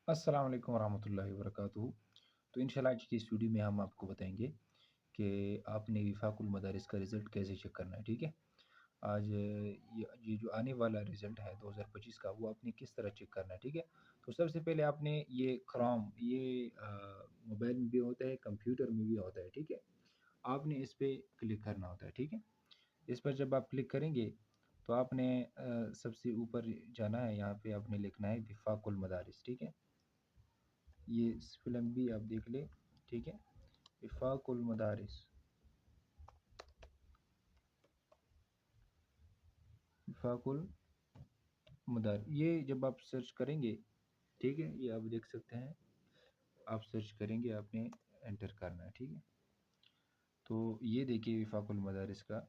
السلام علیکم ورحمۃ اللہ وبرکاتہ۔ تو انشاءاللہ آج کی اس ویڈیو میں ہم آپ کو بتائیں گے کہ آپ نے وفاق المدارس کا رزلٹ کیسے چیک کرنا ہے، ٹھیک ہے؟ آج یہ جو آنے والا رزلٹ ہے 2025 کا، وہ آپ نے کس طرح چیک کرنا ہے، ٹھیک ہے؟ تو سب سے پہلے آپ نے یہ کروم، یہ موبائل میں بھی ہوتا ہے، کمپیوٹر میں بھی ہوتا ہے، ٹھیک ہے؟ آپ نے اس پہ کلک کرنا ہوتا ہے، ٹھیک ہے؟ اس پر جب آپ کلک کریں گے تو آپ نے سب سے اوپر جانا ہے، یہاں پہ آپ نے لکھنا ہے وفاق المدارس، ٹھیک ہے؟ یہ فلم بھی آپ دیکھ لیں، ٹھیک ہے؟ وفاق المدارس، وفاق المدارس، یہ جب آپ سرچ کریں گے، ٹھیک ہے؟ یہ آپ دیکھ سکتے ہیں، آپ سرچ کریں گے، آپ نے انٹر کرنا ہے، ٹھیک ہے؟ تو یہ دیکھیے وفاق المدارس کا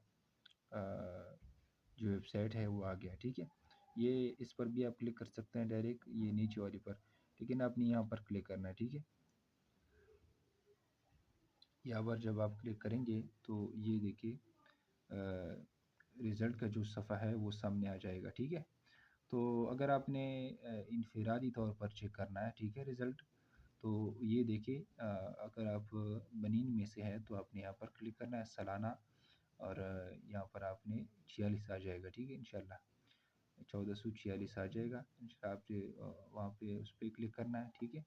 جو ویب سائٹ ہے وہ آ گیا، ٹھیک ہے؟ یہ اس پر بھی آپ کلک کر سکتے ہیں ڈائریکٹ، یہ نیچے والی پر، لیکن آپ نے یہاں پر کلک کرنا ہے، ٹھیک ہے؟ یہاں پر جب آپ کلک کریں گے تو یہ دیکھیے رزلٹ کا جو صفحہ ہے وہ سامنے آ جائے گا، ٹھیک ہے؟ تو اگر آپ نے انفرادی طور پر چیک کرنا ہے، ٹھیک ہے، رزلٹ، تو یہ دیکھیے اگر آپ بنین میں سے ہے تو آپ نے یہاں پر کلک کرنا ہے سالانہ، اور یہاں پر آپ نے 46 آ جائے گا، ٹھیک ہے؟ انشاءاللہ 1446 آ جائے گا، آپ وہاں پہ اس پہ کلک کرنا ہے، ٹھیک ہے؟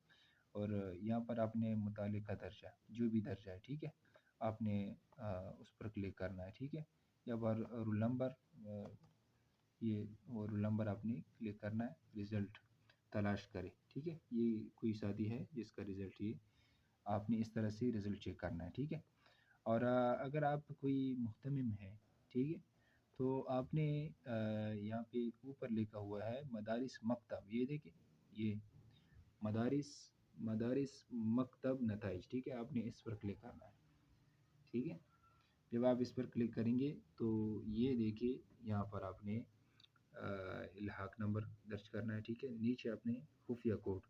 اور یہاں پر آپ نے متعلقہ درجہ، جو بھی درجہ ہے، ٹھیک ہے، آپ نے اس پر کلک کرنا ہے، ٹھیک ہے؟ یا پر رول نمبر، یہ رول نمبر آپ نے کلک کرنا ہے، رزلٹ تلاش کرے، ٹھیک ہے؟ یہ کوئی ساتھی ہے جس کا رزلٹ یہ آپ نے اس طرح سے رزلٹ چیک کرنا ہے، ٹھیک ہے؟ اور اگر آپ کوئی محتمم ہے، ٹھیک ہے، تو آپ نے یہاں پہ اوپر لکھا ہوا ہے مدارس مکتب، یہ دیکھیں، یہ مدارس مکتب نتائج، ٹھیک ہے؟ آپ نے اس پر کلک کرنا ہے، ٹھیک ہے؟ جب آپ اس پر کلک کریں گے تو یہ دیکھیے یہاں پر آپ نے الحاق نمبر درج کرنا ہے، ٹھیک ہے؟ نیچے آپ نے خفیہ کوڈ،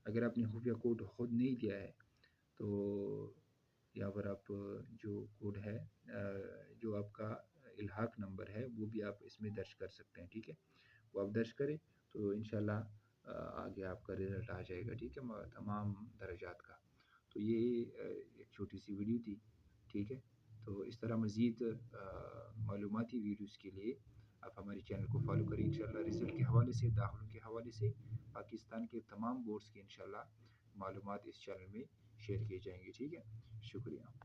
اگر آپ نے خفیہ کوڈ خود نہیں دیا ہے تو یہاں پر آپ جو کوڈ ہے، جو آپ کا الحاق نمبر ہے، وہ بھی آپ اس میں درج کر سکتے ہیں، ٹھیک ہے؟ وہ آپ درج کریں تو انشاءاللہ آگے آپ کا رزلٹ آ جائے گا، ٹھیک ہے، تمام درجات کا۔ تو یہ ایک چھوٹی سی ویڈیو تھی، ٹھیک ہے؟ تو اس طرح مزید معلوماتی ویڈیوز کے لیے آپ ہمارے چینل کو فالو کریں، انشاءاللہ رزلٹ کے حوالے سے، داخلوں کے حوالے سے، پاکستان کے تمام بورڈز کی انشاءاللہ معلومات اس چینل میں شیئر کیے جائیں گے، ٹھیک ہے؟ شکریہ۔